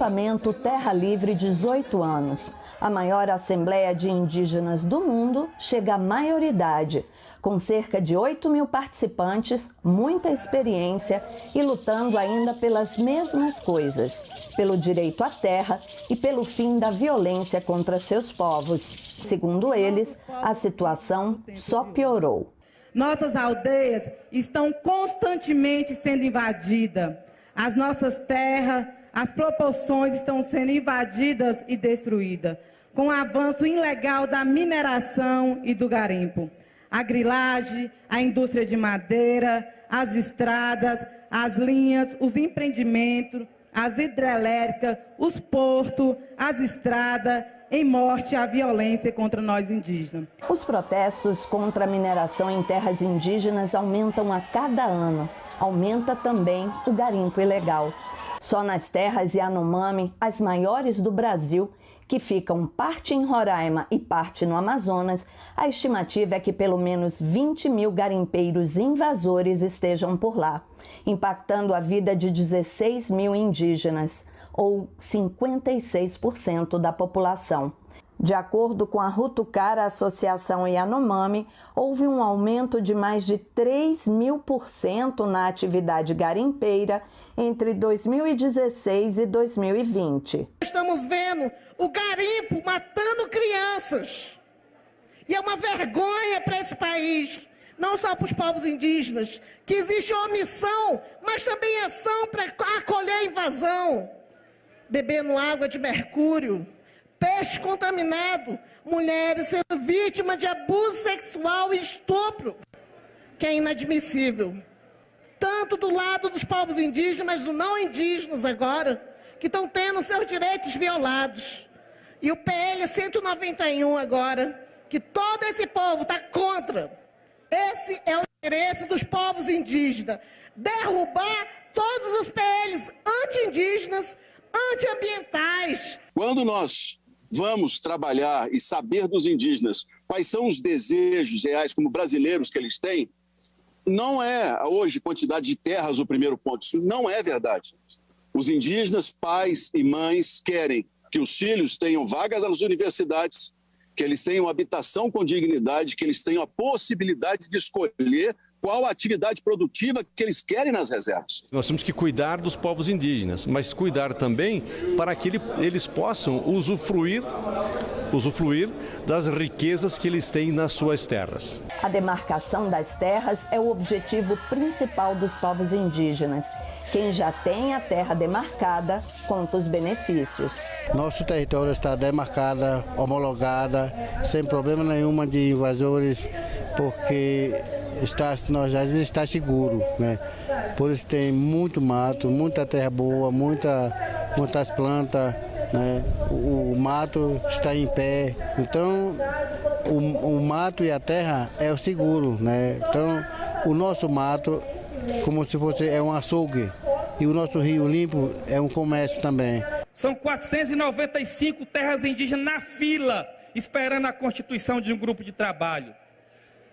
acampamento Terra Livre 18 anos. A maior assembleia de indígenas do mundo chega à maioridade, com cerca de 8.000 participantes, muita experiência e lutando ainda pelas mesmas coisas, pelo direito à terra e pelo fim da violência contra seus povos. Segundo eles, a situação só piorou. Nossas aldeias estão constantemente sendo invadidas. As nossas terras, as proporções estão sendo invadidas e destruídas, com o avanço ilegal da mineração e do garimpo. A grilagem, a indústria de madeira, as estradas, as linhas, os empreendimentos, as hidrelétricas, os portos, as estradas, em morte à violência contra nós indígenas. Os protestos contra a mineração em terras indígenas aumentam a cada ano. Aumenta também o garimpo ilegal. Só nas terras Yanomami, as maiores do Brasil, que ficam parte em Roraima e parte no Amazonas, a estimativa é que pelo menos 20.000 garimpeiros invasores estejam por lá, impactando a vida de 16.000 indígenas, ou 56% da população. De acordo com a Rutucara Associação Yanomami, houve um aumento de mais de 3.000% na atividade garimpeira entre 2016 e 2020. Estamos vendo o garimpo matando crianças. E é uma vergonha para esse país, não só para os povos indígenas, que existe omissão, mas também ação para acolher a invasão. Bebendo água de mercúrio, peixe contaminado, mulheres sendo vítimas de abuso sexual e estupro, que é inadmissível. Tanto do lado dos povos indígenas, mas dos não indígenas agora, que estão tendo seus direitos violados. E o PL 191 agora, que todo esse povo está contra. Esse é o interesse dos povos indígenas. Derrubar todos os PLs anti-indígenas, antiambientais. Quando nós vamos trabalhar e saber dos indígenas quais são os desejos reais como brasileiros que eles têm, não é hoje quantidade de terras o primeiro ponto, isso não é verdade. Os indígenas, pais e mães, querem que os filhos tenham vagas nas universidades, que eles tenham habitação com dignidade, que eles tenham a possibilidade de escolher qual a atividade produtiva que eles querem nas reservas. Nós temos que cuidar dos povos indígenas, mas cuidar também para que eles possam usufruir das riquezas que eles têm nas suas terras. A demarcação das terras é o objetivo principal dos povos indígenas. Quem já tem a terra demarcada conta os benefícios. Nosso território está demarcado, homologado, sem problema nenhum de invasores, porque nós já está seguro, né? Por isso tem muito mato, muita terra boa, muitas plantas, né? O mato está em pé, então o mato e a terra é o seguro, né? Então o nosso mato, como se fosse um açougue, e o nosso rio limpo é um comércio também. São 495 terras indígenas na fila, esperando a constituição de um grupo de trabalho.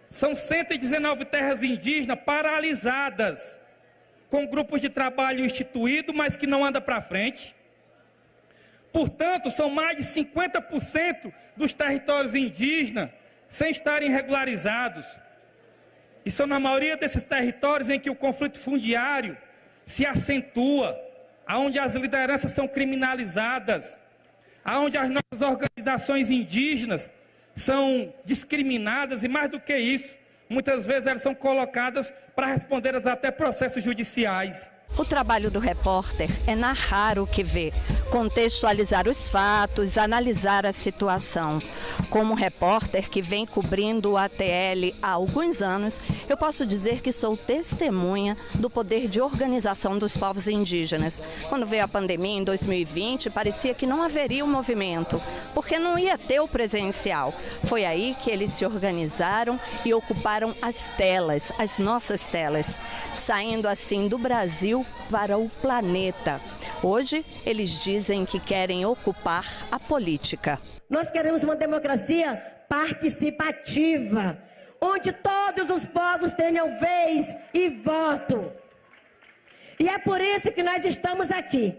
São 119 terras indígenas paralisadas, com grupos de trabalho instituídos, mas que não anda para frente. Portanto, são mais de 50% dos territórios indígenas sem estarem regularizados. E são na maioria desses territórios em que o conflito fundiário se acentua, aonde as lideranças são criminalizadas, aonde as nossas organizações indígenas são discriminadas e, mais do que isso, muitas vezes elas são colocadas para responder até processos judiciais. O trabalho do repórter é narrar o que vê, contextualizar os fatos, analisar a situação. Como repórter que vem cobrindo o ATL há alguns anos, eu posso dizer que sou testemunha do poder de organização dos povos indígenas. Quando veio a pandemia em 2020, parecia que não haveria um movimento, porque não ia ter o presencial. Foi aí que eles se organizaram e ocuparam as telas, as nossas telas, saindo assim do Brasil para o planeta. Hoje, eles dizem que querem ocupar a política. Nós queremos uma democracia participativa, onde todos os povos tenham vez e voto. E é por isso que nós estamos aqui,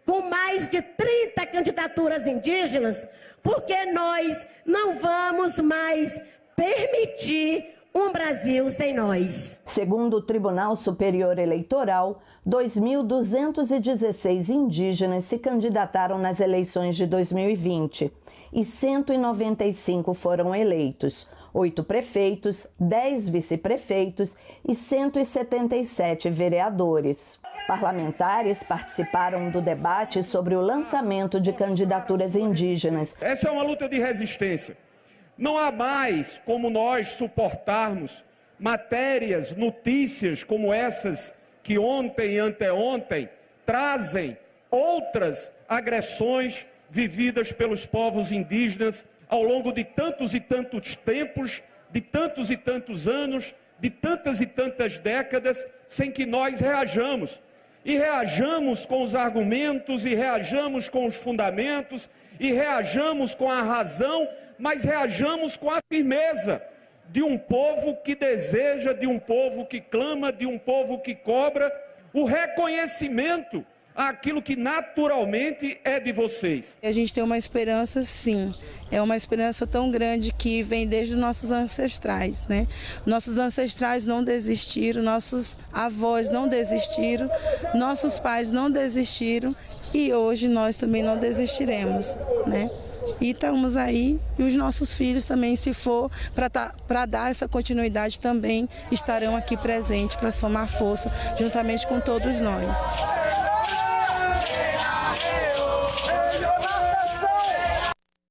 com mais de 30 candidaturas indígenas, porque nós não vamos mais permitir um Brasil sem nós. Segundo o Tribunal Superior Eleitoral, 2.216 indígenas se candidataram nas eleições de 2020 e 195 foram eleitos. 8 prefeitos, 10 vice-prefeitos e 177 vereadores. Parlamentares participaram do debate sobre o lançamento de candidaturas indígenas. Essa é uma luta de resistência. Não há mais como nós suportarmos matérias, notícias como essas que ontem e anteontem trazem outras agressões vividas pelos povos indígenas ao longo de tantos e tantos tempos, de tantos e tantos anos, de tantas e tantas décadas, sem que nós reajamos. E reajamos com os argumentos, e reajamos com os fundamentos, e reajamos com a razão, mas reajamos com a firmeza de um povo que deseja, de um povo que clama, de um povo que cobra o reconhecimento àquilo que naturalmente é de vocês. A gente tem uma esperança, sim. É uma esperança tão grande que vem desde os nossos ancestrais, né? Nossos ancestrais não desistiram, nossos avós não desistiram, nossos pais não desistiram e hoje nós também não desistiremos, né? E estamos aí, e os nossos filhos também, se for para dar essa continuidade, também estarão aqui presentes para somar força, juntamente com todos nós.